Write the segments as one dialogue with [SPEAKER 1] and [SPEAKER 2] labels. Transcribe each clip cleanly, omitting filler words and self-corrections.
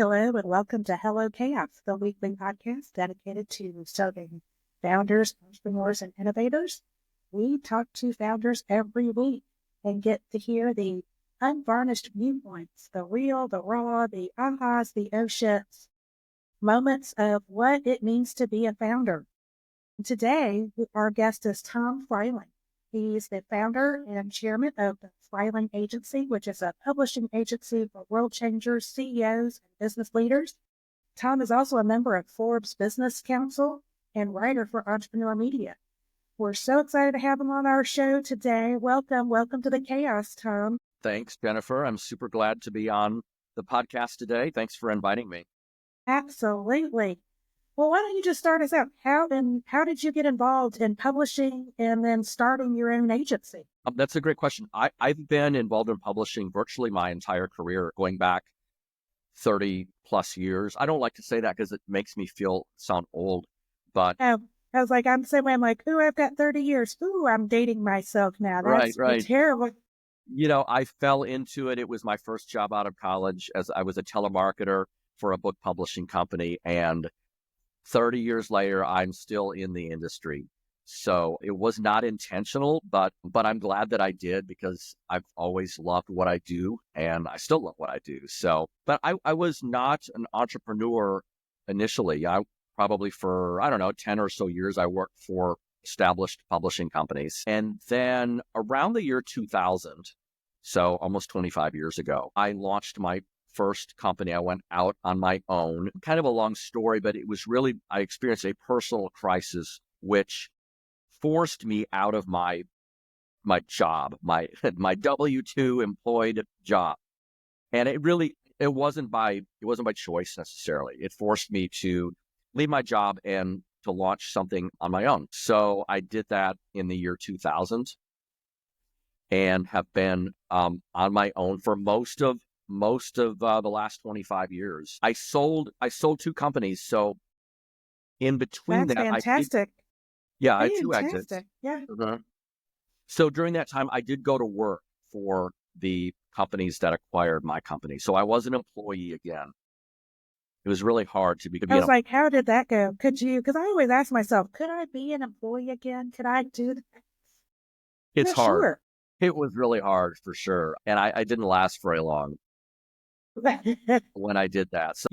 [SPEAKER 1] Hello and welcome to Hello Chaos, the weekly podcast dedicated to serving founders, entrepreneurs, and innovators. We talk to founders every week and get to hear the unvarnished viewpoints, the real, the raw, the ahas, the oh shits, moments of what it means to be a founder. Today, our guest is Tom Freiling. He's the founder and chairman of the Freiling Agency, which is a publishing agency for world changers, CEOs, and business leaders. Tom is also a member of Forbes Business Council and writer for Entrepreneur Media. We're so excited to have him on our show today. Welcome to the chaos, Tom.
[SPEAKER 2] Thanks, Jennifer. I'm super glad to be on the podcast today. Thanks for inviting me.
[SPEAKER 1] Absolutely. Well, why don't you just start us out? How did you get involved in publishing and then starting your own agency?
[SPEAKER 2] That's a great question. I've been involved in publishing virtually my entire career, going back 30 plus years. I don't like to say that because it makes me sound old, but
[SPEAKER 1] I was like, I'm the same way. I'm like, ooh, I've got 30 years. Ooh, I'm dating myself now. That's
[SPEAKER 2] right.
[SPEAKER 1] Terrible.
[SPEAKER 2] You know, I fell into it. It was my first job out of college as I was a telemarketer for a book publishing company. And 30 years later, I'm still in the industry. So it was not intentional, but I'm glad that I did because I've always loved what I do and I still love what I do. So, but I was not an entrepreneur initially. I probably for, 10 or so years, I worked for established publishing companies. And then around the year 2000, so almost 25 years ago, I launched my first company. I went out on my own. Kind of a long story, but it was really, I experienced a personal crisis, which forced me out of my job, my W-2 employed job. And it wasn't by choice necessarily. It forced me to leave my job and to launch something on my own. So I did that in the year 2000 and have been on my own for most of the last 25 years. I sold two companies. So in between
[SPEAKER 1] That's
[SPEAKER 2] that,
[SPEAKER 1] fantastic.
[SPEAKER 2] I had two exits.
[SPEAKER 1] Yeah.
[SPEAKER 2] Mm-hmm. So during that time, I did go to work for the companies that acquired my company. So I was an employee again. It was really hard to be.
[SPEAKER 1] I was like, how did that go? Could you? Because I always ask myself, could I be an employee again? Could I do that?
[SPEAKER 2] It's hard.
[SPEAKER 1] Sure.
[SPEAKER 2] It was really hard for sure. And I didn't last very long when I did that. So,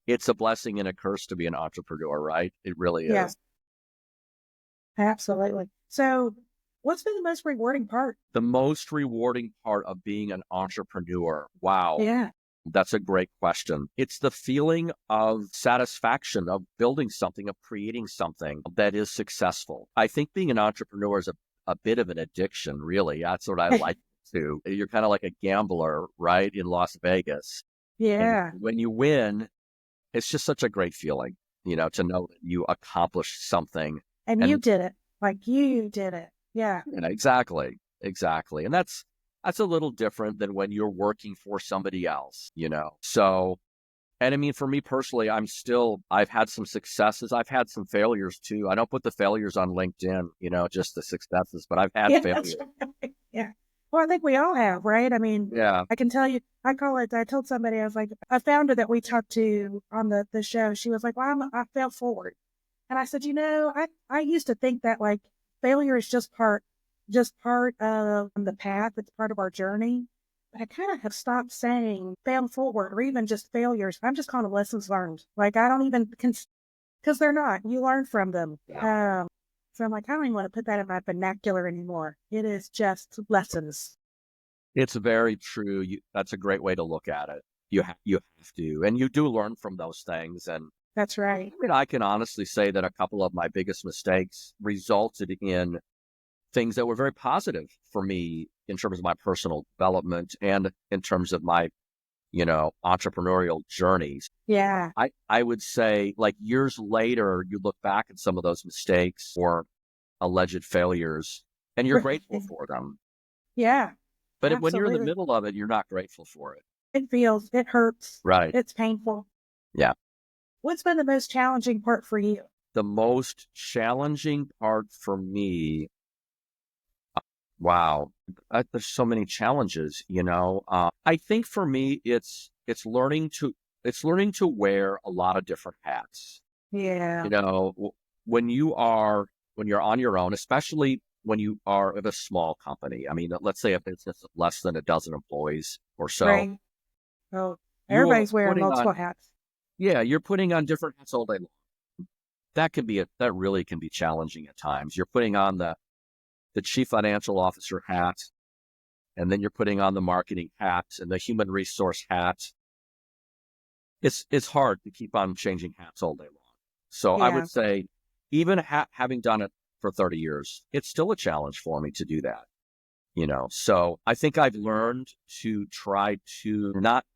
[SPEAKER 2] it's a blessing and a curse to be an entrepreneur, right? It really is.
[SPEAKER 1] Yes. Absolutely. So what's been the most rewarding part?
[SPEAKER 2] The most rewarding part of being an entrepreneur. Wow.
[SPEAKER 1] Yeah.
[SPEAKER 2] That's a great question. It's the feeling of satisfaction of building something, of creating something that is successful. I think being an entrepreneur is a bit of an addiction, really. That's what I like to. You're kind of like a gambler, right, in Las Vegas.
[SPEAKER 1] Yeah.
[SPEAKER 2] And when you win, it's just such a great feeling, to know that you accomplished something.
[SPEAKER 1] And you did it. Like you did it. Yeah.
[SPEAKER 2] Exactly. And that's a little different than when you're working for somebody else, So, and I mean, for me personally, I've had some successes. I've had some failures too. I don't put the failures on LinkedIn, just the successes, but I've had failures.
[SPEAKER 1] Right. Yeah. Well, I think we all have, right? I mean,
[SPEAKER 2] yeah.
[SPEAKER 1] I can tell you, I told somebody, I was like, a founder that we talked to on the show, she was like, well, I fell forward. And I said, I used to think that like failure is just part of the path. It's part of our journey. But I kind of have stopped saying fail forward or even just failures. I'm just calling them lessons learned. Like I don't even, because they're not. You learn from them.
[SPEAKER 2] Yeah.
[SPEAKER 1] So I'm like, I don't even want to put that in my vernacular anymore. It is just lessons.
[SPEAKER 2] It's very true. That's a great way to look at it. You have to, and you do learn from those things. And
[SPEAKER 1] that's right.
[SPEAKER 2] I can honestly say that a couple of my biggest mistakes resulted in things that were very positive for me in terms of my personal development and in terms of my, entrepreneurial journeys.
[SPEAKER 1] Yeah.
[SPEAKER 2] I would say like years later, you look back at some of those mistakes or alleged failures and you're grateful for them.
[SPEAKER 1] Yeah.
[SPEAKER 2] But when you're in the middle of it, you're not grateful for it.
[SPEAKER 1] It hurts.
[SPEAKER 2] Right.
[SPEAKER 1] It's painful.
[SPEAKER 2] Yeah.
[SPEAKER 1] What's been the most challenging part for you?
[SPEAKER 2] The most challenging part for me, wow, there's so many challenges, I think for me, it's learning it's learning to wear a lot of different hats.
[SPEAKER 1] Yeah.
[SPEAKER 2] You know, when you're on your own, especially when you are at a small company. I mean, let's say a business of less than a dozen employees or so,
[SPEAKER 1] Right. Oh,
[SPEAKER 2] you are
[SPEAKER 1] everybody's wearing
[SPEAKER 2] putting on,
[SPEAKER 1] multiple hats.
[SPEAKER 2] yeah, you're putting on different hats all day long. That really can be challenging at times. You're putting on the chief financial officer hat, and then you're putting on the marketing hat and the human resource hat. It's hard to keep on changing hats all day long. So I
[SPEAKER 1] Yeah.
[SPEAKER 2] would say, even having done it for 30 years, it's still a challenge for me to do that. So I think I've learned to try to not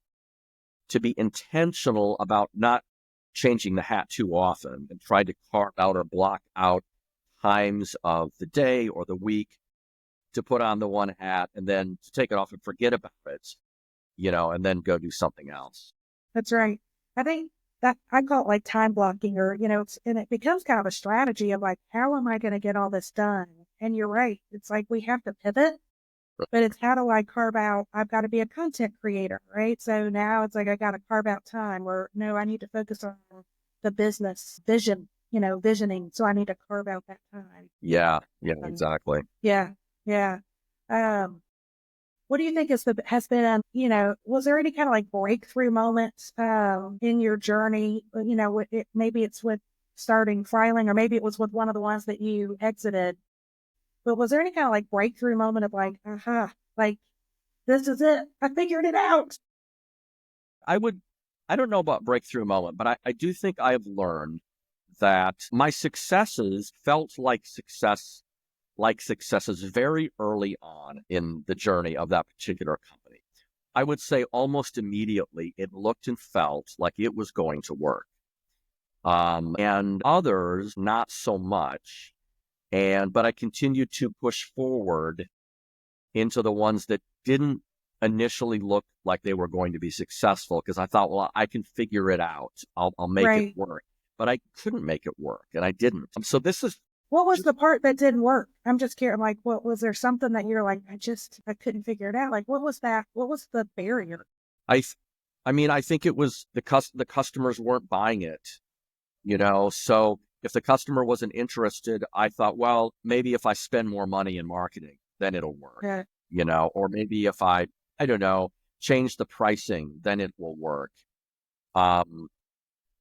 [SPEAKER 2] to be intentional about not changing the hat too often, and try to carve out or block out times of the day or the week to put on the one hat and then to take it off and forget about it, and then go do something else.
[SPEAKER 1] That's right. I think that I call it like time blocking, or, and it becomes kind of a strategy of like, how am I going to get all this done? And you're right. It's like we have to pivot, but it's how do I carve out? I've got to be a content creator, right? So now it's like I got to carve out time, or no, I need to focus on the business vision, visioning. So I need to carve out that time.
[SPEAKER 2] Yeah, exactly.
[SPEAKER 1] Yeah, yeah. Um, what do you think has been, was there any kind of like breakthrough moments in your journey? Maybe it's with starting Freiling, or maybe it was with one of the ones that you exited. But was there any kind of like breakthrough moment of like, like this is it, I figured it out?
[SPEAKER 2] I don't know about breakthrough moment, but I do think I have learned that my successes felt like successes very early on in the journey of that particular company. I would say almost immediately it looked and felt like it was going to work. And others, not so much. But I continued to push forward into the ones that didn't initially look like they were going to be successful, because I thought, well, I can figure it out. I'll make it
[SPEAKER 1] Right.
[SPEAKER 2] work. But I couldn't make it work, and I didn't. So this is
[SPEAKER 1] What was the part that didn't work? I'm just curious. Like, what was there something that you're like, I couldn't figure it out? Like, what was that? What was the barrier?
[SPEAKER 2] I mean, I think it was the customers weren't buying it, So if the customer wasn't interested, I thought, well, maybe if I spend more money in marketing, then it'll work,
[SPEAKER 1] Yeah.
[SPEAKER 2] Or maybe if I don't know, change the pricing, then it will work. Um,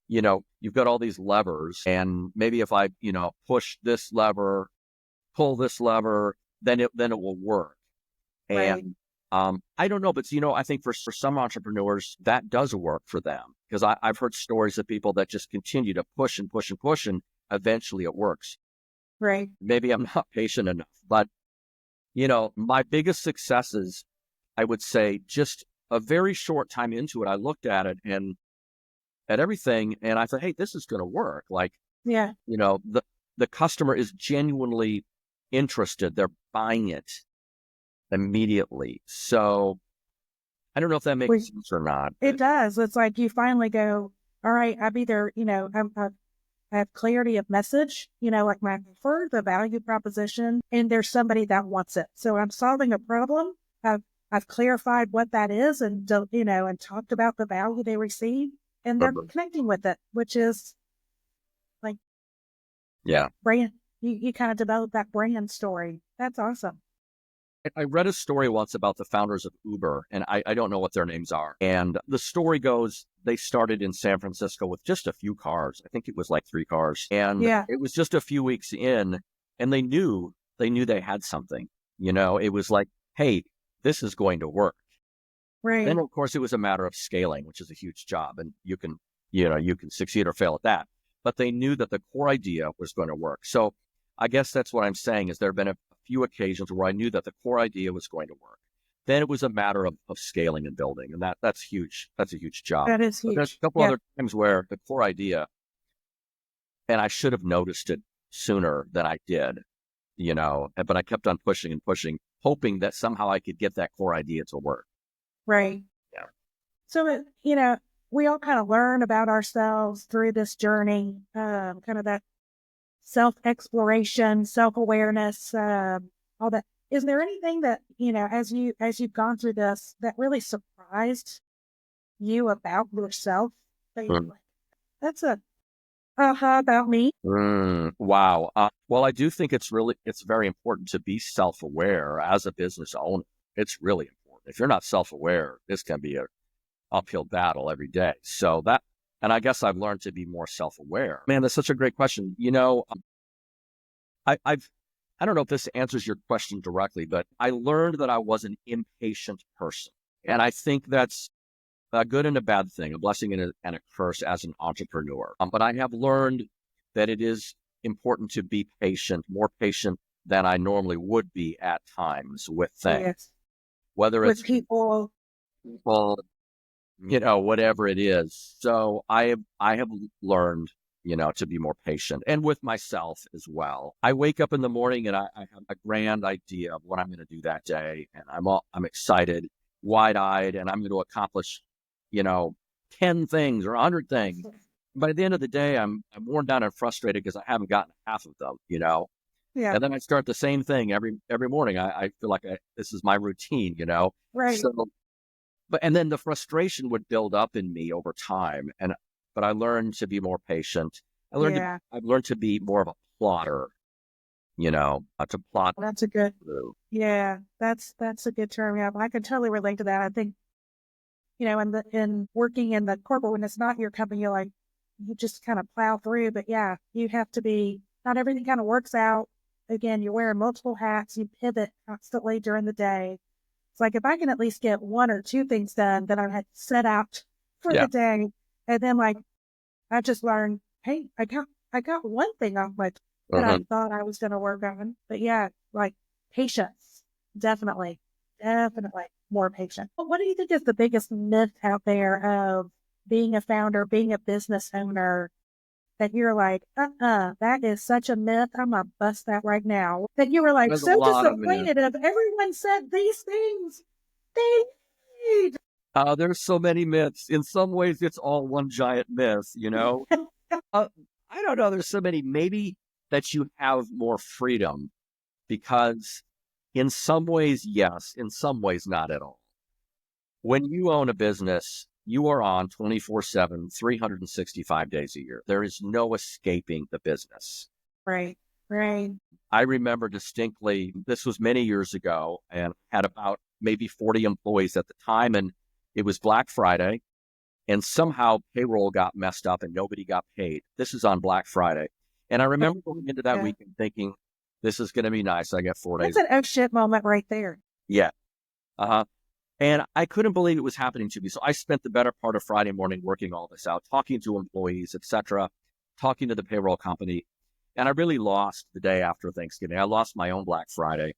[SPEAKER 2] you've got all these levers, and maybe if I, push this lever, pull this lever, then it will work.
[SPEAKER 1] Right.
[SPEAKER 2] And I don't know, but I think for some entrepreneurs that does work for them, because I've heard stories of people that just continue to push and push and push, and eventually it works.
[SPEAKER 1] Right.
[SPEAKER 2] Maybe I'm not patient enough, but my biggest successes, I would say, just a very short time into it, I looked at it and at everything, and I thought, hey, this is going to work. Like,
[SPEAKER 1] Yeah.
[SPEAKER 2] The customer is genuinely interested; they're buying it immediately. So I don't know if that makes sense or not.
[SPEAKER 1] It does. It's like you finally go, all right, I've either, I have clarity of message, like my offer, the value proposition, and there's somebody that wants it. So I'm solving a problem. I've clarified what that is, and and talked about the value they receive, and they're connecting with it, which is like,
[SPEAKER 2] Yeah.
[SPEAKER 1] brand. You kind of develop that brand story. That's awesome.
[SPEAKER 2] I read a story once about the founders of Uber, and I don't know what their names are. And the story goes, they started in San Francisco with just a few cars. I think it was like 3 cars. And
[SPEAKER 1] Yeah.
[SPEAKER 2] it was just a few weeks in, and they knew they had something. It was like, hey, this is going to work.
[SPEAKER 1] Right.
[SPEAKER 2] Then, of course, it was a matter of scaling, which is a huge job, and you can succeed or fail at that. But they knew that the core idea was going to work. So I guess that's what I'm saying, is there have been a few occasions where I knew that the core idea was going to work. Then it was a matter of scaling and building, and that's huge. That's a huge job.
[SPEAKER 1] That is
[SPEAKER 2] But there's
[SPEAKER 1] huge.
[SPEAKER 2] a couple
[SPEAKER 1] Yeah.
[SPEAKER 2] other times where the core idea, and I should have noticed it sooner than I did, but I kept on pushing and pushing, hoping that somehow I could get that core idea to work.
[SPEAKER 1] Right.
[SPEAKER 2] Yeah.
[SPEAKER 1] So, we all kind of learn about ourselves through this journey, kind of that self-exploration, self-awareness, all that. Is there anything that, as you've gone through this, that really surprised you about yourself that you're
[SPEAKER 2] Mm.
[SPEAKER 1] like, that's a about me.
[SPEAKER 2] Wow. Well, I do think it's very important to be self-aware as a business owner. It's really important. If you're not self-aware, this can be a uphill battle every day. And I guess I've learned to be more self-aware. Man, that's such a great question. I've I don't know if this answers your question directly, but I learned that I was an impatient person. And I think that's a good and a bad thing, a blessing and a curse as an entrepreneur. But I have learned that it is important to be patient, more patient than I normally would be at times with things,
[SPEAKER 1] Yes.
[SPEAKER 2] whether
[SPEAKER 1] With
[SPEAKER 2] it's
[SPEAKER 1] people.
[SPEAKER 2] people, whatever it is. So I have learned, to be more patient and with myself as well. I wake up in the morning and I have a grand idea of what I'm going to do that day. And I'm excited, wide eyed, and I'm going to accomplish, you know, 10 things or 100 things. By the end of the day, I'm worn down and frustrated because I haven't gotten half of them.
[SPEAKER 1] Yeah.
[SPEAKER 2] And then I start the same thing every morning. I feel like this is my routine.
[SPEAKER 1] Right.
[SPEAKER 2] So and then the frustration would build up in me over time. But I learned to be more patient.
[SPEAKER 1] Yeah.
[SPEAKER 2] I've learned to be more of a plotter, to plot
[SPEAKER 1] That's a good,
[SPEAKER 2] through.
[SPEAKER 1] yeah, that's a good term. Yeah. I can totally relate to that. I think, in working in the corporate, when it's not your company, you're like, you just kind of plow through. But yeah, you have to be, not everything kind of works out. Again, you're wearing multiple hats, you pivot constantly during the day. It's like, if I can at least get one or two things done that I had set out for
[SPEAKER 2] Yeah.
[SPEAKER 1] the day, and then like, I just learned, hey, I got one thing off my that I
[SPEAKER 2] Mhm.
[SPEAKER 1] thought I was going to work on. But yeah, like patience, definitely, definitely more patient. But what do you think is the biggest myth out there of being a founder, being a business owner? That you're like, that is such a myth. I'm gonna bust that right now. That you were like
[SPEAKER 2] There's a
[SPEAKER 1] so
[SPEAKER 2] lot of it.
[SPEAKER 1] disappointed of everyone said these things. They need.
[SPEAKER 2] There's so many myths. In some ways, it's all one giant myth. Uh, I don't know. There's so many. Maybe that you have more freedom because in some ways, yes. In some ways, not at all. When you own a business, you are on 24/7, 365 days a year. There is no escaping the business.
[SPEAKER 1] Right, right.
[SPEAKER 2] I remember distinctly, this was many years ago and had about maybe 40 employees at the time. And it was Black Friday. And somehow payroll got messed up and nobody got paid. This is on Black Friday. And I remember going into that
[SPEAKER 1] Yeah,
[SPEAKER 2] weekend thinking, this is going to be nice. I get 4 days.
[SPEAKER 1] that's an oh shit moment right there.
[SPEAKER 2] Yeah. Uh-huh. And I couldn't believe it was happening to me. So I spent the better part of Friday morning working all this out, talking to employees, etc., talking to the payroll company. And I really lost the day after Thanksgiving. I lost my own Black Friday.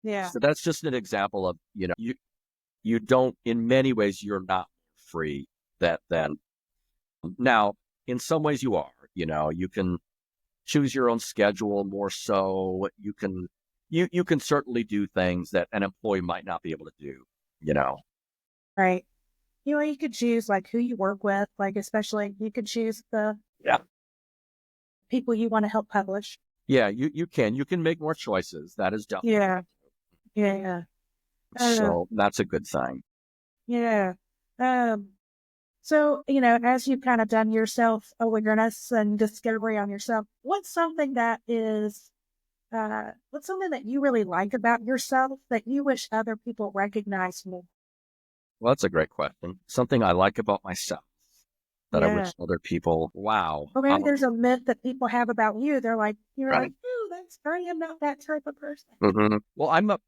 [SPEAKER 1] Yeah,
[SPEAKER 2] So that's just an example of, you don't, in many ways, you're not free that then. Now, in some ways you are, you can choose your own schedule more so. You can certainly do things that an employee might not be able to do.
[SPEAKER 1] right. You could choose like who you work with, like especially you could choose the
[SPEAKER 2] Yeah.
[SPEAKER 1] people you want to help publish.
[SPEAKER 2] Yeah, you can make more choices. That is definitely
[SPEAKER 1] Yeah, yeah. Uh,
[SPEAKER 2] so that's a good thing.
[SPEAKER 1] yeah. Um, so, as you've kind of done your self awareness and discovery on yourself, what's something that you really like about yourself that you wish other people recognized more?
[SPEAKER 2] Well, that's a great question. Something I like about myself that I
[SPEAKER 1] Yeah.
[SPEAKER 2] wish other people, wow.
[SPEAKER 1] Or maybe there's a myth that people have about you. You're like,
[SPEAKER 2] Right.
[SPEAKER 1] oh, I am not that type of person.
[SPEAKER 2] Well, I'm a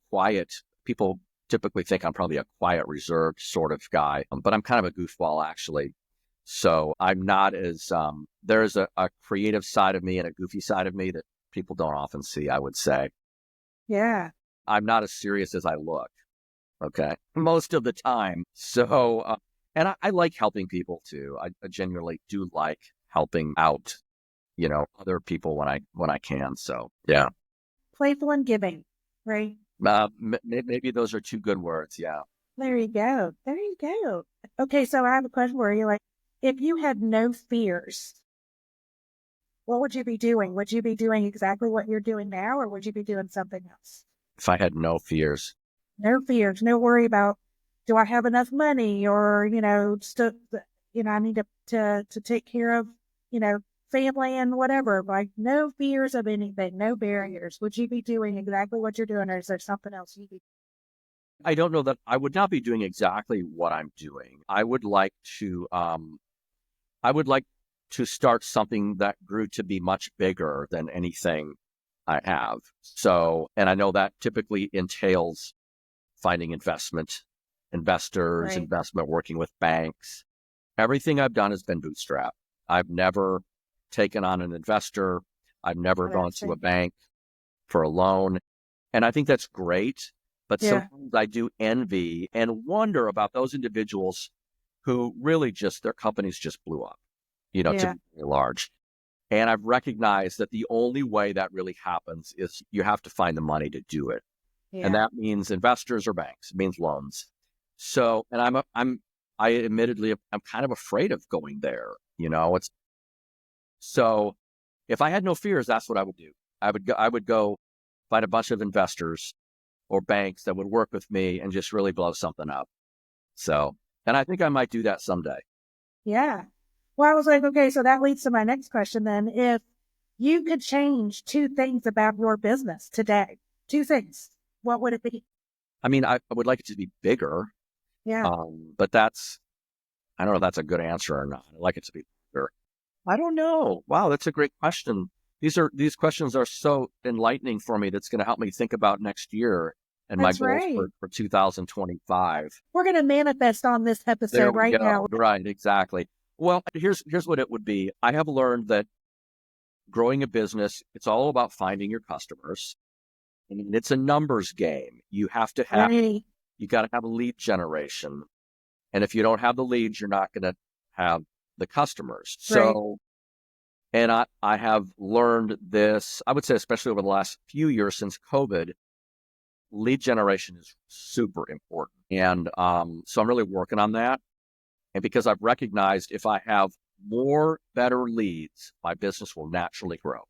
[SPEAKER 2] quiet, people typically think I'm probably a quiet, reserved sort of guy, but I'm kind of a goofball actually. So I'm not there's a creative side of me and a goofy side of me that people don't often see, I would say.
[SPEAKER 1] Yeah.
[SPEAKER 2] I'm not as serious as I look. Okay. Most of the time. So, and I like helping people too. I genuinely do like helping out, other people when I can. So yeah.
[SPEAKER 1] Playful and giving, right?
[SPEAKER 2] Maybe those are two good words. Yeah.
[SPEAKER 1] There you go. There you go. Okay, so I have a question for you. Like, if you had no fears, what would you be doing? Would you be doing exactly what you're doing now, or would you be doing something else?
[SPEAKER 2] If I had no fears.
[SPEAKER 1] No fears, no worry about do I have enough money, or, I need to take care of, family and whatever, like no fears of anything, no barriers. Would you be doing exactly what you're doing, or is there something else you'd be?
[SPEAKER 2] I don't know that I would not be doing exactly what I'm doing. I would like to start something that grew to be much bigger than anything I have. So, and I know that typically entails finding investors,
[SPEAKER 1] Right.
[SPEAKER 2] investment, working with banks. Everything I've done has been bootstrap. I've never taken on an investor. I've never
[SPEAKER 1] Oh,
[SPEAKER 2] gone
[SPEAKER 1] that's
[SPEAKER 2] to a
[SPEAKER 1] it.
[SPEAKER 2] bank for a loan. And I think that's great. But
[SPEAKER 1] Yeah.
[SPEAKER 2] sometimes I do envy and wonder about those individuals who really just, their companies just blew up, to
[SPEAKER 1] Yeah.
[SPEAKER 2] be very large. And I've recognized that the only way that really happens is you have to find the money to do it. And
[SPEAKER 1] Yeah.
[SPEAKER 2] that means investors or banks. It means loans. So, and I admittedly, I'm kind of afraid of going there. It's so if I had no fears, that's what I would do. I would go find a bunch of investors or banks that would work with me and just really blow something up. So, and I think I might do that someday.
[SPEAKER 1] Yeah. Well, I was like, okay, so that leads to my next question then. If you could change two things about your business today, two things, what would it be?
[SPEAKER 2] I mean, I would like it to be bigger,
[SPEAKER 1] Yeah.
[SPEAKER 2] but I don't know if that's a good answer or not. I'd like it to be bigger. I don't know. Wow, that's a great question. These questions are so enlightening for me. That's going to help me think about next year and my
[SPEAKER 1] That's
[SPEAKER 2] goals
[SPEAKER 1] right.
[SPEAKER 2] for 2025.
[SPEAKER 1] We're going to manifest on this
[SPEAKER 2] There
[SPEAKER 1] episode
[SPEAKER 2] we
[SPEAKER 1] right
[SPEAKER 2] go.
[SPEAKER 1] now.
[SPEAKER 2] Right, exactly. Well, here's what it would be. I have learned that growing a business, it's all about finding your customers. And it's a numbers game.
[SPEAKER 1] Right.
[SPEAKER 2] You got to have a lead generation. And if you don't have the leads, you're not going to have the customers.
[SPEAKER 1] Right.
[SPEAKER 2] So, and I have learned this, I would say, especially over the last few years since COVID, lead generation is super important. And so I'm really working on that. And because I've recognized if I have more better leads, my business will naturally grow.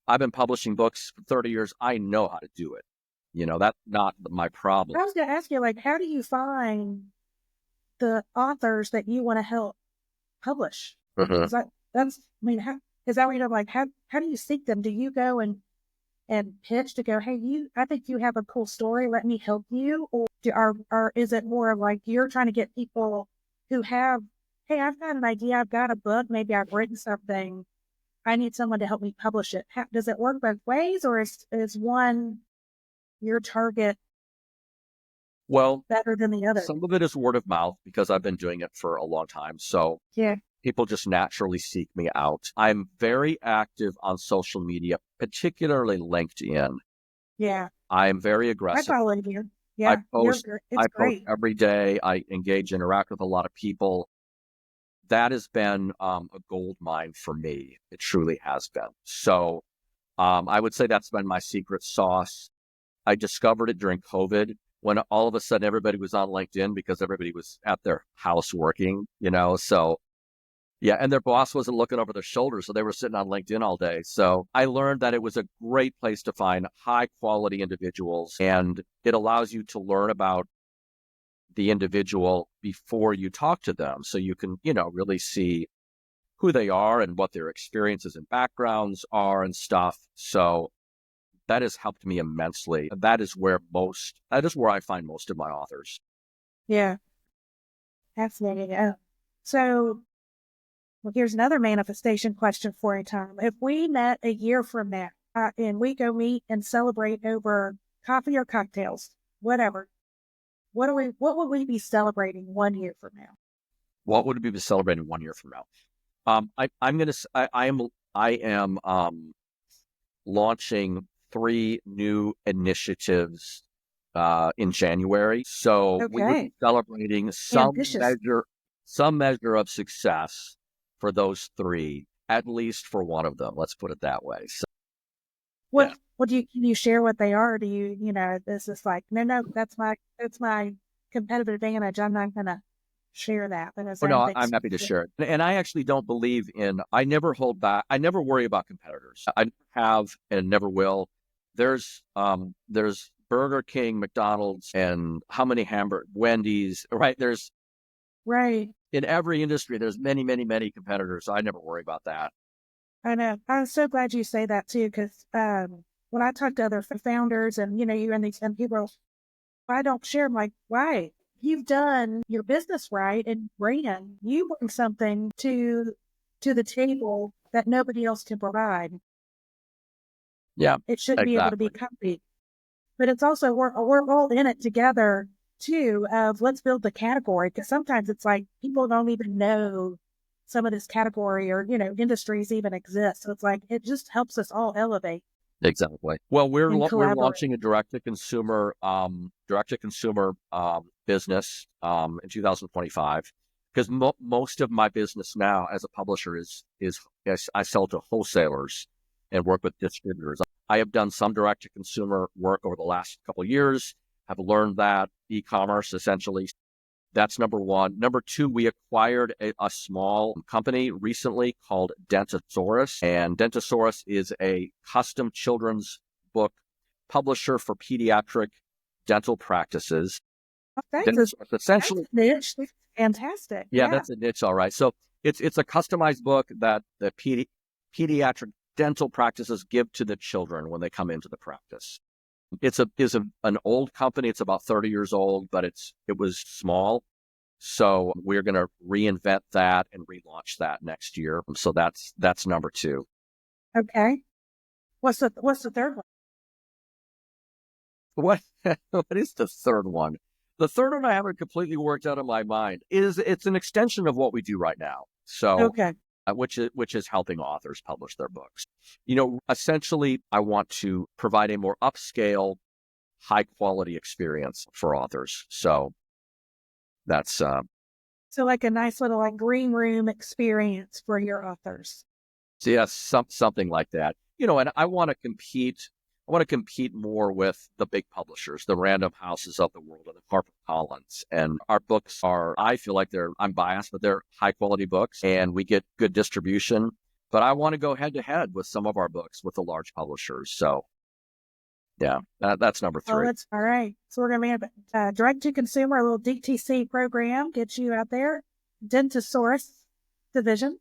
[SPEAKER 2] I've been publishing books for 30 years. I know how to do it. That's not my problem.
[SPEAKER 1] I was going to ask you, like, how do you find the authors that you want to help publish?
[SPEAKER 2] Mhm.
[SPEAKER 1] Is that's, I mean, how, is that what you're like, how do you seek them? Do you go and pitch to go, hey, I think you have a cool story. Let me help you. Or is it more like you're trying to get people who have, hey, I've got an idea. I've got a book. Maybe I've written something. I need someone to help me publish it. Does it work both ways, or is one your target
[SPEAKER 2] Well,
[SPEAKER 1] better than the other?
[SPEAKER 2] some of it is word of mouth because I've been doing it for a long time. So
[SPEAKER 1] Yeah.
[SPEAKER 2] people just naturally seek me out. I'm very active on social media, particularly LinkedIn.
[SPEAKER 1] Yeah.
[SPEAKER 2] I'm very
[SPEAKER 1] I
[SPEAKER 2] aggressive.
[SPEAKER 1] follow you.
[SPEAKER 2] I
[SPEAKER 1] Yeah.
[SPEAKER 2] post
[SPEAKER 1] It's
[SPEAKER 2] I post
[SPEAKER 1] great.
[SPEAKER 2] every day. I interact with a lot of people. That has been a gold mine for me. It truly has been. So I would say that's been my secret sauce. I discovered it during COVID when all of a sudden everybody was on LinkedIn because everybody was at their house working. So yeah, and their boss wasn't looking over their shoulder, so they were sitting on LinkedIn all day. So I learned that it was a great place to find high quality individuals, and it allows you to learn about the individual before you talk to them. So you can, really see who they are and what their experiences and backgrounds are and stuff. So that has helped me immensely. That is where I find most of my authors.
[SPEAKER 1] Yeah. Fascinating. So, well, here's another manifestation question for you, Tom. If we met a year from now, and we go meet and celebrate over coffee or cocktails, whatever, what would we be celebrating 1 year from now?
[SPEAKER 2] What would we be celebrating 1 year from now? I am launching 3 new initiatives in January. So we would be
[SPEAKER 1] Okay.
[SPEAKER 2] celebrating
[SPEAKER 1] Ambitious.
[SPEAKER 2] some measure of success for those 3, at least for one of them. Let's put it that way. So, yeah.
[SPEAKER 1] Can you share what they are? This is like, no, that's my competitive advantage. I'm not going to share that. But is
[SPEAKER 2] Or
[SPEAKER 1] there
[SPEAKER 2] no,
[SPEAKER 1] anything
[SPEAKER 2] I'm happy to
[SPEAKER 1] specific?
[SPEAKER 2] share it. And I actually don't believe I never hold back. I never worry about competitors. I have and never will. There's Burger King, McDonald's, and how many Wendy's, right? There's
[SPEAKER 1] right.
[SPEAKER 2] in every industry, there's many, many, many competitors. So I never worry about that.
[SPEAKER 1] I know. I'm so glad you say that too, because when I talk to other founders and, you and these and people, I don't share, I'm like, why? You've done your business right and brand. You bring something to the table that nobody else can provide.
[SPEAKER 2] Yeah,
[SPEAKER 1] It should be able to be
[SPEAKER 2] exactly.
[SPEAKER 1] copied. But it's also, we're all in it together too, of let's build the category. Because sometimes it's like people don't even know some of this category or, industries even exist. So it's like, it just helps us all elevate
[SPEAKER 2] Exactly. Well,
[SPEAKER 1] and
[SPEAKER 2] we're
[SPEAKER 1] collaborate.
[SPEAKER 2] launching a direct to consumer business in 2025 because most of my business now as a publisher is I sell to wholesalers and work with distributors. I have done some direct to consumer work over the last couple of years. Have learned that e-commerce essentially. That's number one. Number two, we acquired a small company recently called Dentasaurus. And Dentasaurus is a custom children's book publisher for pediatric dental practices.
[SPEAKER 1] Oh,
[SPEAKER 2] Dentasaurus
[SPEAKER 1] that's
[SPEAKER 2] essentially,
[SPEAKER 1] a niche. That's fantastic.
[SPEAKER 2] yeah,
[SPEAKER 1] Yeah.
[SPEAKER 2] that's a niche, all right. So it's a customized book that the pediatric dental practices give to the children when they come into the practice. An old company. It's about 30 years old, but it was small. So we're going to reinvent that and relaunch that next year. So that's number two.
[SPEAKER 1] Okay. What's the third one?
[SPEAKER 2] What what is the third one? The third one I haven't completely worked out in my mind. It's an extension of what we do right now. So
[SPEAKER 1] Okay.
[SPEAKER 2] which is helping authors publish their books. Essentially, I want to provide a more upscale, high quality experience for authors. So that's
[SPEAKER 1] So like a nice little like green room experience for your authors.
[SPEAKER 2] So yeah, something like that. And I want to compete. I want to compete more with the big publishers, the Random Houses of the world, and the HarperCollins. And our books are, I feel like I'm biased, but they're high quality books and we get good distribution. But I want to go head to head with some of our books with the large publishers. So yeah, that's number
[SPEAKER 1] Oh,
[SPEAKER 2] three.
[SPEAKER 1] that's all right. So we're going to be a direct to consumer, a little DTC program, get you out there. Dentasaurus division,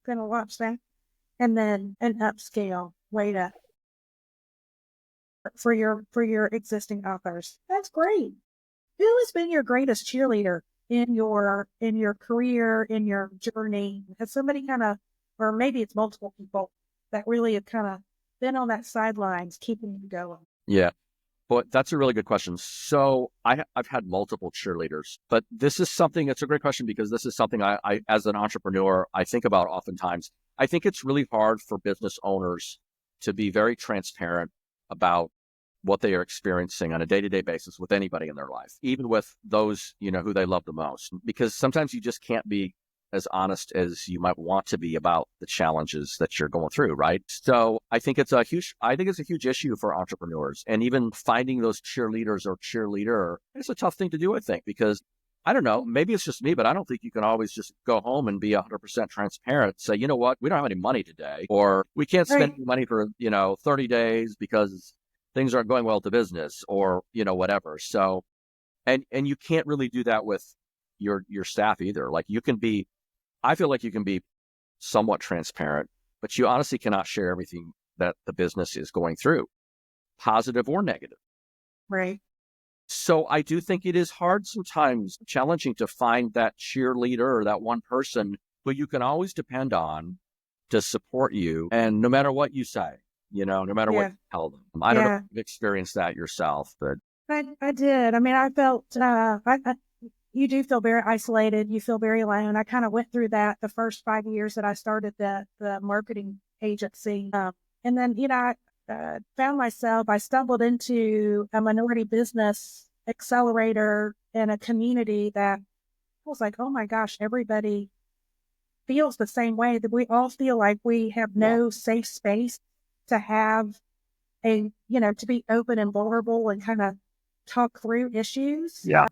[SPEAKER 1] going to launch that. And then an upscale way to for your existing authors. That's great. Who has been your greatest cheerleader in your career, in your journey? Has somebody kind of, or maybe it's multiple people that really have kind of been on that sidelines, keeping you going?
[SPEAKER 2] Yeah. But that's a really good question. So I've had multiple cheerleaders, but it's a great question because this is something I, as an entrepreneur, I think about oftentimes. I think it's really hard for business owners to be very transparent about what they are experiencing on a day-to-day basis with anybody in their life, even with those, who they love the most, because sometimes you just can't be as honest as you might want to be about the challenges that you're going through, right? So I think it's a huge issue for entrepreneurs, and even finding those cheerleaders or cheerleader, it's a tough thing to do, I think, because I don't know, maybe it's just me, but I don't think you can always just go home and be 100% transparent. Say, you know what, we don't have any money today, or we can't spend
[SPEAKER 1] Right.
[SPEAKER 2] any money for, 30 days because things aren't going well at the business, or, whatever. So, and you can't really do that with your staff either. Like I feel like you can be somewhat transparent, but you honestly cannot share everything that the business is going through, positive or negative.
[SPEAKER 1] Right.
[SPEAKER 2] So I do think it is hard sometimes, challenging to find that cheerleader or that one person who you can always depend on to support you. And no matter what you say, no matter what
[SPEAKER 1] Yeah.
[SPEAKER 2] you tell them. I don't know if
[SPEAKER 1] Yeah.
[SPEAKER 2] you've experienced that yourself, but
[SPEAKER 1] I did. I mean, I felt, you do feel very isolated. You feel very alone. I kind of went through that the first 5 years that I started the marketing agency. And then, I I stumbled into a minority business accelerator in a community that I was like, oh my gosh, everybody feels the same way, that we all feel like we have
[SPEAKER 2] yeah,
[SPEAKER 1] no safe space to have to be open and vulnerable and kind of talk through issues.
[SPEAKER 2] yeah,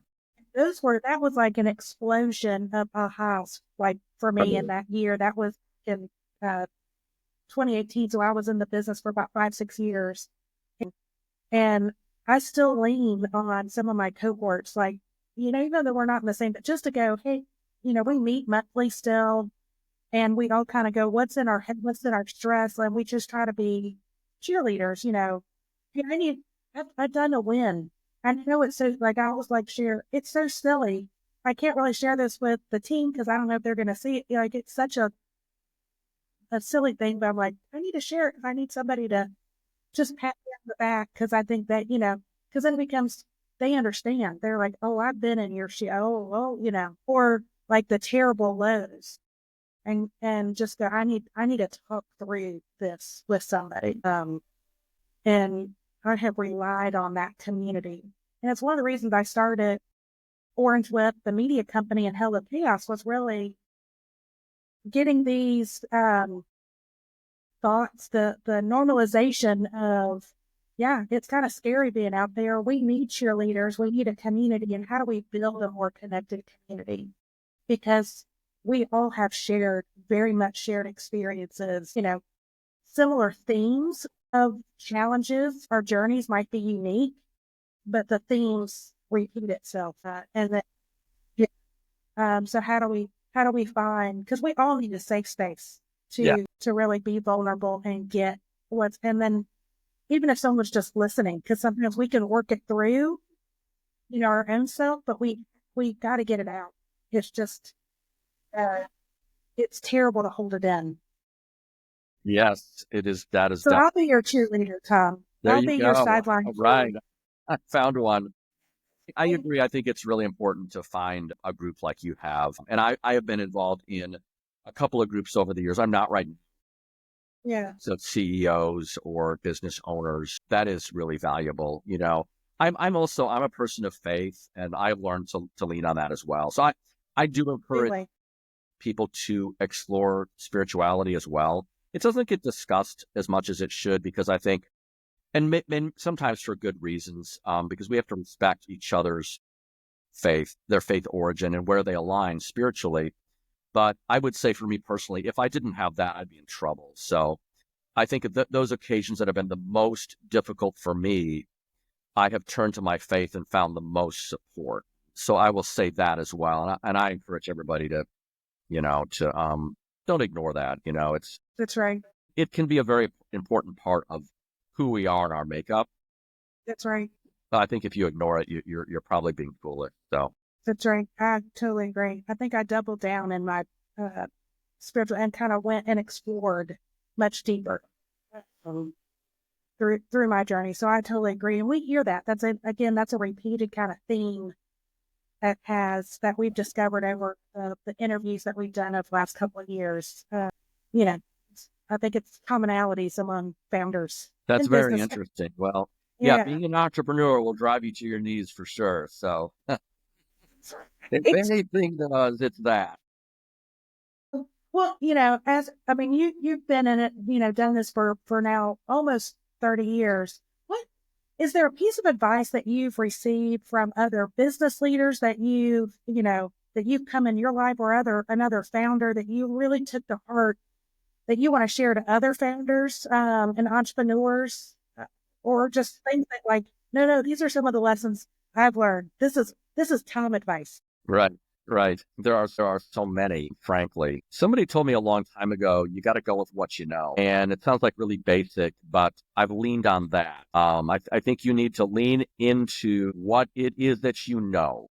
[SPEAKER 1] That was like an explosion of a house, like for
[SPEAKER 2] for
[SPEAKER 1] me in
[SPEAKER 2] me.
[SPEAKER 1] that year. That was in uh, 2018. So I was in the business for about 5, 6 years. And I still lean on some of my cohorts, like, even though we're not in the same, but just to go, hey, we meet monthly still, and we all kind of go, what's in our head, what's in our stress, and we just try to be cheerleaders, Hey, I've done a win. I know it's so, like, I always like share, it's so silly. I can't really share this with the team because I don't know if they're going to see it. Like, it's such a silly thing, but I'm like, I need to share it. I need somebody to just pat me on the back because I think that, because then it becomes, they understand. They're like, oh, I've been in your shoe. Oh, or like the terrible lows and just go, I need to talk through this with somebody. And I have relied on that community. And it's one of the reasons I started Orange Whip, the media company, and Hello Chaos was really getting these thoughts, the normalization of, yeah, it's kind of scary being out there. We need cheerleaders. We need a community. And how do we build a more connected community? Because we all have very much shared experiences, similar themes of challenges. Our journeys might be unique, but the themes repeat itself. And then, so how do we find, because we all need a safe space to really be vulnerable and get and then even if someone's just listening, because sometimes we can work it through, our own self, but we got to get it out. It's just, it's terrible to hold it in.
[SPEAKER 2] Yes, it is. That is
[SPEAKER 1] So
[SPEAKER 2] definitely.
[SPEAKER 1] I'll be your cheerleader, Tom.
[SPEAKER 2] There
[SPEAKER 1] I'll
[SPEAKER 2] you
[SPEAKER 1] be
[SPEAKER 2] go.
[SPEAKER 1] your sideline.
[SPEAKER 2] All right. I found one. I agree. I think it's really important to find a group like you have. And I have been involved in a couple of groups over the years. I'm not right now.
[SPEAKER 1] Yeah.
[SPEAKER 2] So CEOs or business owners, that is really valuable. I'm a person of faith, and I've learned to lean on that as well. So I do encourage
[SPEAKER 1] Anyway,
[SPEAKER 2] people to explore spirituality as well. It doesn't get discussed as much as it should because I think, and sometimes for good reasons, because we have to respect each other's faith, their faith origin, and where they align spiritually. But I would say for me personally, if I didn't have that, I'd be in trouble. So I think those occasions that have been the most difficult for me, I have turned to my faith and found the most support. So I will say that as well. And I encourage everybody to, don't ignore that.
[SPEAKER 1] that's right.
[SPEAKER 2] It can be a very important part of who we are in our makeup.
[SPEAKER 1] That's right.
[SPEAKER 2] I think if you ignore it, you're probably being foolish. So
[SPEAKER 1] That's right. I totally agree. I think I doubled down in my spiritual and kind of went and explored much deeper um, through my journey. So I totally agree. And we hear that. That's a repeated kind of theme that we've discovered over the interviews that we've done over the last couple of years. I think it's commonalities among founders
[SPEAKER 2] that's
[SPEAKER 1] in
[SPEAKER 2] very
[SPEAKER 1] business.
[SPEAKER 2] interesting. Well, yeah,
[SPEAKER 1] Yeah.
[SPEAKER 2] being an entrepreneur will drive you to your knees for sure. So if
[SPEAKER 1] It's
[SPEAKER 2] anything does, it's that.
[SPEAKER 1] Well, you've been in it, done this for now almost 30 years. What is there a piece of advice that you've received from other business leaders that you've come in your life, or another founder that you really took to heart that you want to share to other founders and entrepreneurs, or just things that, like, no, these are some of the lessons I've learned. This is Tom advice.
[SPEAKER 2] Right. Right. There are so many, frankly. Somebody told me a long time ago, you got to go with what you know. And it sounds like really basic, but I've leaned on that. I think you need to lean into what it is that you know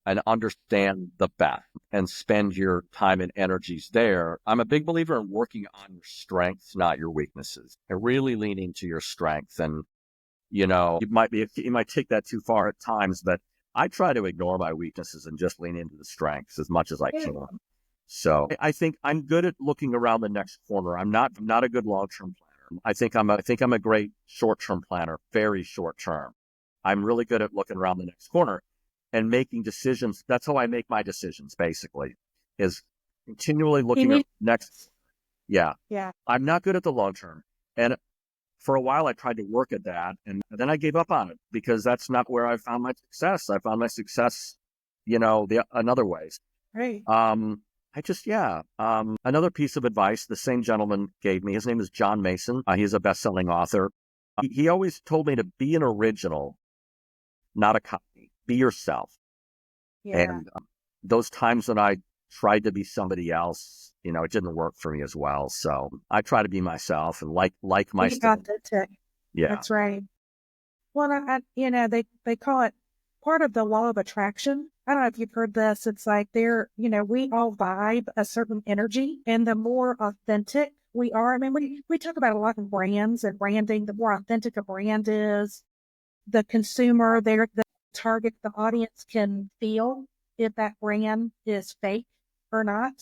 [SPEAKER 2] and understand the best and spend your time and energies there. I'm a big believer in working on your strengths, not your weaknesses, and really leaning to your strengths. And, you might take that too far at times, but I try to ignore my weaknesses and just lean into the strengths as much as I can. So I think I'm good at looking around the next corner. I'm not a good long-term planner. I think I'm a great short-term planner, very short-term. I'm really good at looking around the next corner and making decisions. That's how I make my decisions, basically, is continually looking at next. Yeah.
[SPEAKER 1] Yeah.
[SPEAKER 2] I'm not good at the long term. And for a while, I tried to work at that, and then I gave up on it because that's not where I found my success. I found my success, another ways.
[SPEAKER 1] Right.
[SPEAKER 2] Another piece of advice the same gentleman gave me. His name is John Mason. He's a best-selling author. He always told me to be an original not a copy. Be yourself.
[SPEAKER 1] Yeah.
[SPEAKER 2] And those times when I tried to be somebody else, it didn't work for me as well. So I try to be myself and like
[SPEAKER 1] Be
[SPEAKER 2] myself.
[SPEAKER 1] authentic.
[SPEAKER 2] Yeah.
[SPEAKER 1] That's right. Well, they call it part of the law of attraction. I don't know if you've heard this. It's like we all vibe a certain energy, and the more authentic we are, I mean, we talk about a lot of brands and branding. The more authentic a brand is, the consumer, the target, the audience can feel if that brand is fake or not.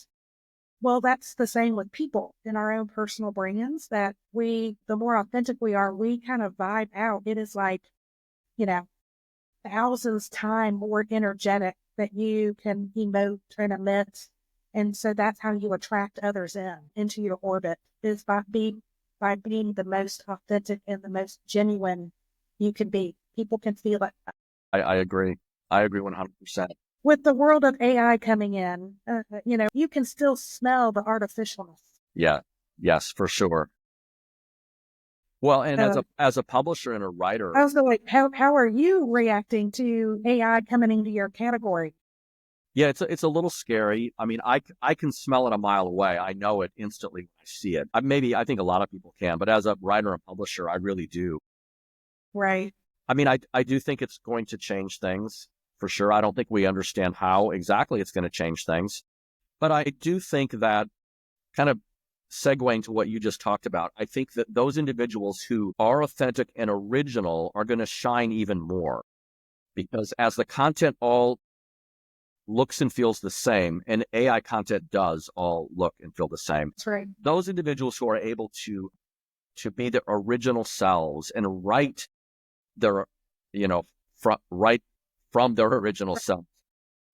[SPEAKER 1] Well, that's the same with people in our own personal brands, that the more authentic we are, we kind of vibe out. It is like, you know, thousands times more energetic that you can emote and emit. And so that's how you attract others into your orbit, is by being the most authentic and the most genuine you can be. People can feel it.
[SPEAKER 2] I agree. I agree 100%.
[SPEAKER 1] With the world of AI coming in, you can still smell the artificialness.
[SPEAKER 2] Yeah. Yes, for sure. Well, and
[SPEAKER 1] So
[SPEAKER 2] as a publisher and a writer,
[SPEAKER 1] I was like, how are you reacting to AI coming into your category?
[SPEAKER 2] yeah, it's a little scary. I mean, I can smell it a mile away. I know it instantly when I see it. I think a lot of people can, but as a writer and publisher, I really do.
[SPEAKER 1] Right.
[SPEAKER 2] I mean, I do think it's going to change things for sure. I don't think we understand how exactly it's going to change things, but I do think that, kind of segueing to what you just talked about, I think that those individuals who are authentic and original are going to shine even more, because as the content all looks and feels the same, and AI content does all look and feel the same,
[SPEAKER 1] That's right.
[SPEAKER 2] those individuals who are able to be their original selves and write their, right from their original self,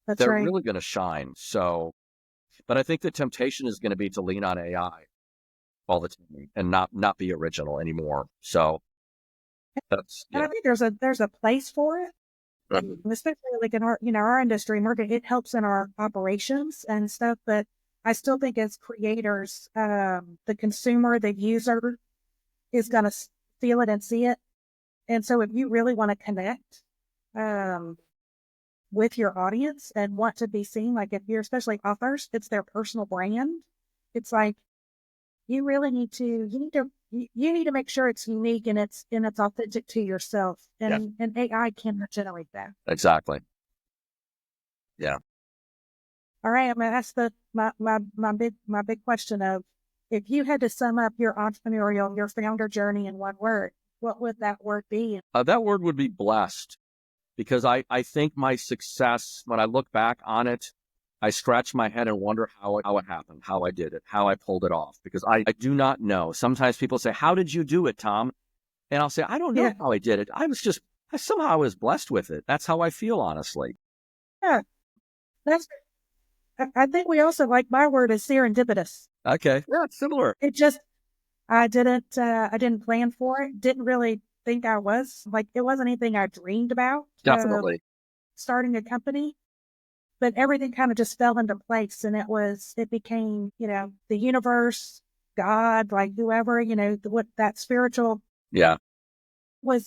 [SPEAKER 1] That's
[SPEAKER 2] they're
[SPEAKER 1] right.
[SPEAKER 2] really going to shine. So, but I think the temptation is going to be to lean on AI all the time and not be original anymore. So that's,
[SPEAKER 1] And I think there's a place for it, especially like in our industry, market. It helps in our operations and stuff, but I still think as creators, the consumer, the user is going to feel it and see it. And so if you really want to connect um, with your audience and want to be seen, like if you're, especially authors, it's their personal brand. It's like, you really you need to make sure it's unique and it's authentic to yourself.
[SPEAKER 2] yeah,
[SPEAKER 1] And AI cannot generate that.
[SPEAKER 2] exactly. Yeah.
[SPEAKER 1] All right, I'm gonna ask my big question of, if you had to sum up your founder journey in one word, what would that word be?
[SPEAKER 2] That word would be blessed, because I think my success, when I look back on it, I scratch my head and wonder how it happened, how I did it, how I pulled it off, because I do not know. Sometimes people say, "How did you do it, Tom?" And I'll say, "I don't know
[SPEAKER 1] Yeah,
[SPEAKER 2] how I did it. Somehow I was blessed with it." That's how I feel, honestly.
[SPEAKER 1] yeah. That's I think we also, like, my word is serendipitous.
[SPEAKER 2] Okay. Yeah, it's similar.
[SPEAKER 1] It just I didn't plan for it. Didn't really think I was like, it wasn't anything I dreamed about.
[SPEAKER 2] Definitely.
[SPEAKER 1] Starting a company, but everything kind of just fell into place, and it became, the universe, God, like whoever, what that spiritual
[SPEAKER 2] Yeah.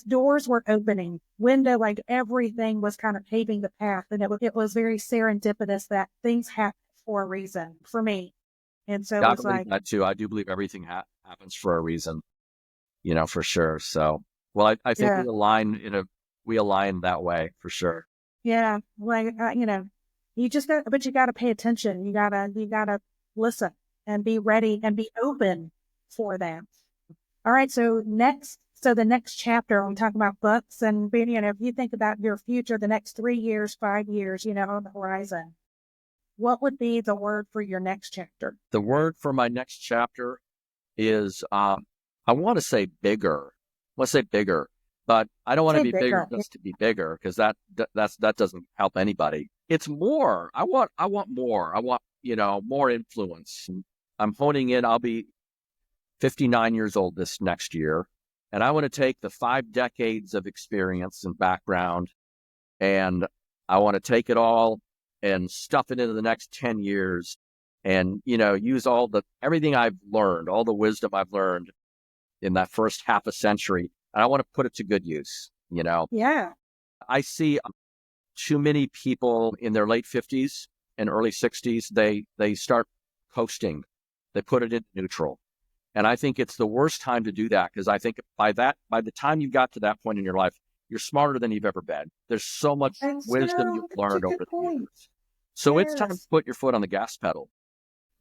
[SPEAKER 1] doors were opening, window, like everything was kind of paving the path, and it was very serendipitous that things happen for a reason for me, and so it
[SPEAKER 2] I
[SPEAKER 1] was
[SPEAKER 2] believe
[SPEAKER 1] like,
[SPEAKER 2] that too. I do believe everything happens for a reason, for sure. So, well, I think
[SPEAKER 1] yeah,
[SPEAKER 2] we align that way for sure.
[SPEAKER 1] yeah, like but you got to pay attention. You gotta listen and be ready and be open for that. All right. So the next chapter, we talk about books, and if you think about your future, the next 3 years, 5 years, on the horizon, what would be the word for your next chapter?
[SPEAKER 2] The word for my next chapter is, I want to say bigger. I want to say bigger, but I don't want to
[SPEAKER 1] Say
[SPEAKER 2] be bigger
[SPEAKER 1] bigger.
[SPEAKER 2] just to be bigger, because that doesn't help anybody. It's more. I want more. I want, more influence. I'm honing in. I'll be 59 years old this next year, and I want to take the 5 decades of experience and background, and I want to take it all and stuff it into the next 10 years, and, use everything I've learned, all the wisdom I've learned in that first half a century. And I want to put it to good use.
[SPEAKER 1] Yeah.
[SPEAKER 2] I see too many people in their late 50s and early 60s, they start coasting. They put it in neutral. And I think it's the worst time to do that, because I think by the time you got to that point in your life, you're smarter than you've ever been. There's so much
[SPEAKER 1] And
[SPEAKER 2] wisdom you've
[SPEAKER 1] that's a
[SPEAKER 2] learned
[SPEAKER 1] good
[SPEAKER 2] over the
[SPEAKER 1] point.
[SPEAKER 2] years. So it's time to
[SPEAKER 1] Yes.
[SPEAKER 2] put your foot on the gas pedal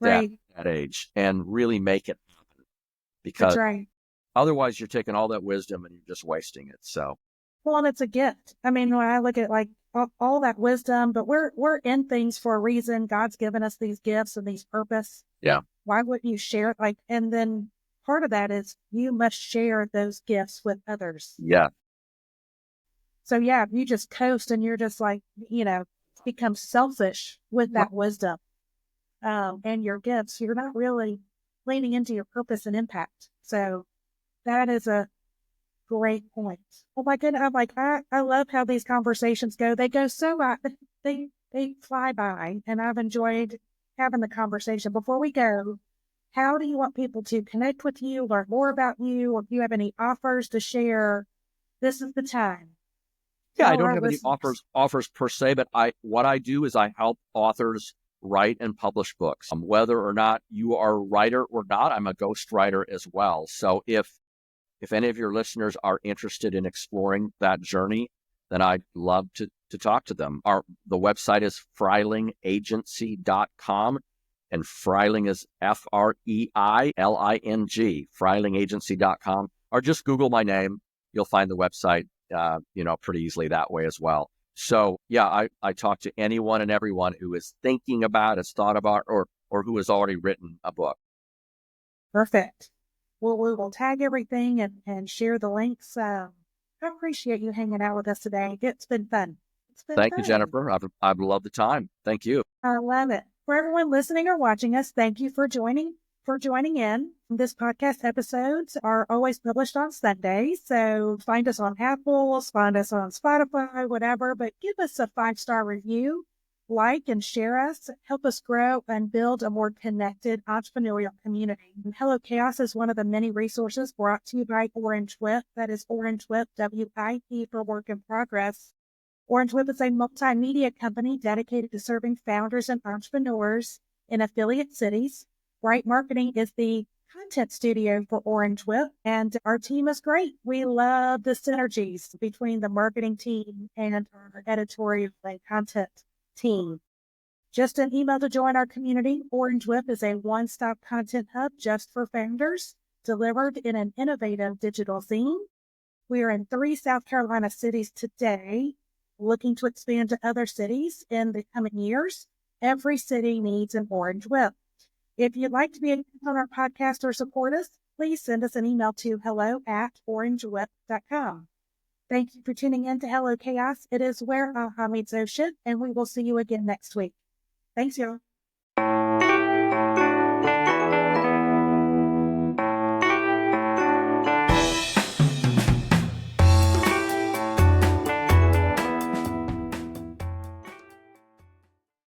[SPEAKER 1] Right.
[SPEAKER 2] at that age and really make it happen,
[SPEAKER 1] That's
[SPEAKER 2] because
[SPEAKER 1] right.
[SPEAKER 2] otherwise you're taking all that wisdom and you're just wasting it. So
[SPEAKER 1] Well, and it's a gift. I mean, when I look at like all that wisdom, but we're in things for a reason. God's given us these gifts and these purpose.
[SPEAKER 2] yeah,
[SPEAKER 1] Why wouldn't you share it? Like, and then part of that is you must share those gifts with others.
[SPEAKER 2] yeah,
[SPEAKER 1] So yeah, if you just coast and you're just like, become selfish with that wisdom, and your gifts, you're not really leaning into your purpose and impact. So that is a great point. Oh my goodness. I'm like, I love how these conversations go. They go so, they fly by, and I've enjoyed having the conversation. Before we go, how do you want people to connect with you, learn more about you? Or if you have any offers to share, this is the time.
[SPEAKER 2] yeah. I
[SPEAKER 1] Tell
[SPEAKER 2] don't
[SPEAKER 1] our
[SPEAKER 2] have any
[SPEAKER 1] listeners.
[SPEAKER 2] offers per se, but what I do is I help authors write and publish books. Whether or not you are a writer or not, I'm a ghostwriter as well. So if any of your listeners are interested in exploring that journey, then I'd love to talk to them. The website is freilingagency.com, and Freiling is Freiling, freilingagency.com, or just Google my name. You'll find the website, pretty easily that way as well. So yeah, I talk to anyone and everyone who is thinking about, has thought about, or who has already written a book.
[SPEAKER 1] Perfect. Well, we will tag everything and share the links. I appreciate you hanging out with us today. It's been fun. It's been
[SPEAKER 2] Thank you,
[SPEAKER 1] fun.
[SPEAKER 2] Jennifer. I've loved the time. Thank you.
[SPEAKER 1] I love it. For everyone listening or watching us, thank you for joining in. This podcast episodes are always published on Sundays. So find us on Apple, find us on Spotify, whatever, but give us a 5-star review, like and share us, help us grow and build a more connected entrepreneurial community. And Hello Chaos is one of the many resources brought to you by Orange Whip. That is Orange Whip, WIP for Work in Progress. Orange Whip is a multimedia company dedicated to serving founders and entrepreneurs in affiliate cities. Bright Marketing is the content studio for Orange Whip, and our team is great. We love the synergies between the marketing team and our editorial and content team. Just an email to join our community. Orange Whip is a one-stop content hub just for founders, delivered in an innovative digital zine. We are in 3 South Carolina cities today, looking to expand to other cities in the coming years. Every city needs an Orange Whip. If you'd like to be a guest on our podcast or support us, please send us an email to hello@orangewhip.com. Thank you for tuning in to Hello Chaos. It is where aha meets ocean, and we will see you again next week. Thanks, y'all.